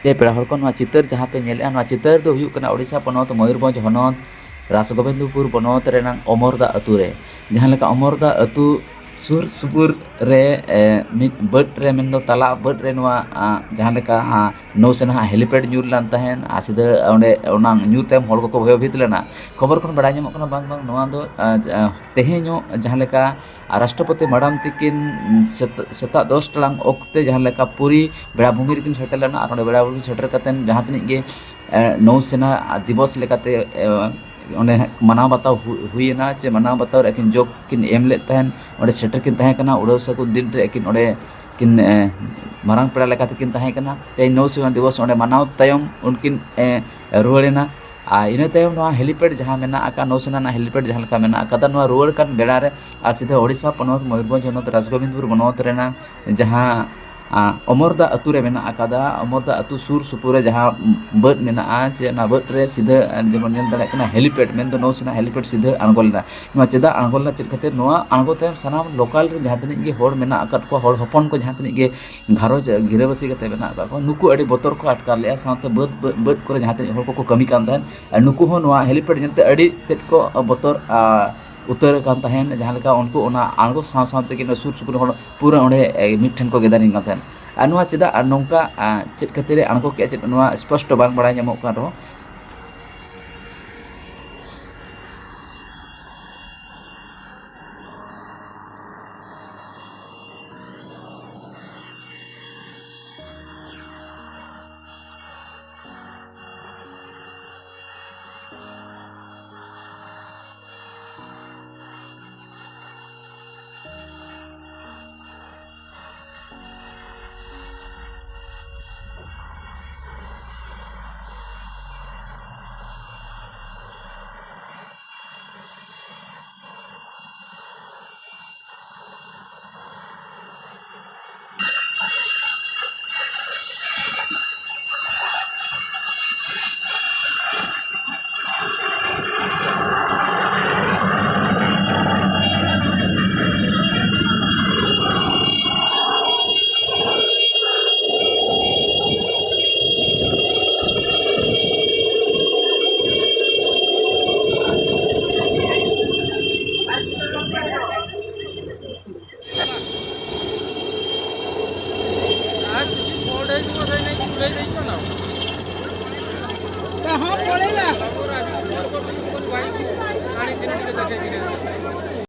पेड़ा हड़ को चितर जहाँ पे नेले चितर दो हुयुग कना ओडिशा पनत मयूरभंज हनत रासगोविंदपुर बनत रेनांग अमरदा अतु रे जहाँ लेका अमरदा अतु सुर सुपुर रे मिद बट रे मेन दो तला बट रे नवा जहाँ लेका नौसेना हेलीपैड ᱧᱩᱨ ᱞᱟᱱ ᱛᱟᱦᱮᱱ ᱟᱥᱤᱫᱟ ᱚᱸᱰᱮ ᱚᱱᱟ ᱧᱩ ᱛᱟᱭᱚᱢ ᱦᱚᱲ ᱠᱚᱠᱚ ᱵᱷᱚᱭᱵᱷᱤᱛ ᱞᱮᱱᱟ ᱠᱷᱚᱵᱚᱨ ᱠᱷᱚᱱ ᱵᱟᱲᱟᱭ ᱧᱟᱢᱚᱜ ᱠᱟᱱᱟ ᱵᱟᱝ ᱵᱟᱝ ᱱᱚᱣᱟ ᱫᱚ ᱛᱮᱦᱮᱧᱚᱜ ᱡᱟᱦᱟᱸ ᱞᱮᱠᱟ राष्ट्रपति मैडम तकिन सेता 10 टांग ओक्ते जहाँ लेका पूरी बेड़ाभूमि रेकिन सेटल लेना और बेड़ाभूमि सेटर कतेन जहाँ तनिक गे नौसेना दिवस लेकाते ओंडे मनाव बताव हुईना चे मनाव बताव एकिन जोग किन एम ले तहन ओंडे सेटर किन तहे कना उड़ाव सकु दिन रे एकिन ओंडे किन मारांग पेड़ा लेकाते किन तहे कना ते नौसेना दिवस ओंडे मनाव तायम उनकिन रुवाड़ेना इन तायम नवा हेलीपैड जहाँ मेना आका नौसेना हेलीपैड जहाँ लेका मेना आका नवा रुवाड़ कान बेड़ा रे सीधे ओडिशा पनत मयूरभंज हनत राजगोविंदपुर बनत रेना जहाँ अमरदा अतु रे मेना आकादा अमरदा अतु सुर सुपुर जहाँ बट मेना चे ना बट रे सीधे जेमन नेल दाड़े कना हेलीपैड मेन दो नौसेना हेलीपैड सीधे अणगोलना नवा चेदा अणगोलना चेद खातिर नवा अणगो तायम सनाम लोकल रे जहाँ तनिक गे होड़ मेना आकाद को होड़ हपन को जहाँ तनिक गे घारोज गिराबसी कते मेना आका को नुकु अड़ी बोतर को अटकार ले साथे बट को जहाँ तनिक होड़ को कमी कान तहन नुकु हो नवा हेलीपैड जनते अड़ी तेद को बोतर उतर कान तहन जहाँ लेका उनको ओना आंगो साव सावते कि सुर सुपुर होड़ पूरा ओंडे मिठन को गेदारिंग कान तहन नवा चेदा नौका चेद खातिर आंगो के चेद नवा स्पष्ट बांग बड़ाय ᱧᱟᱢᱚᱜ ᱠᱟᱱ ᱨᱮᱦᱚᱸ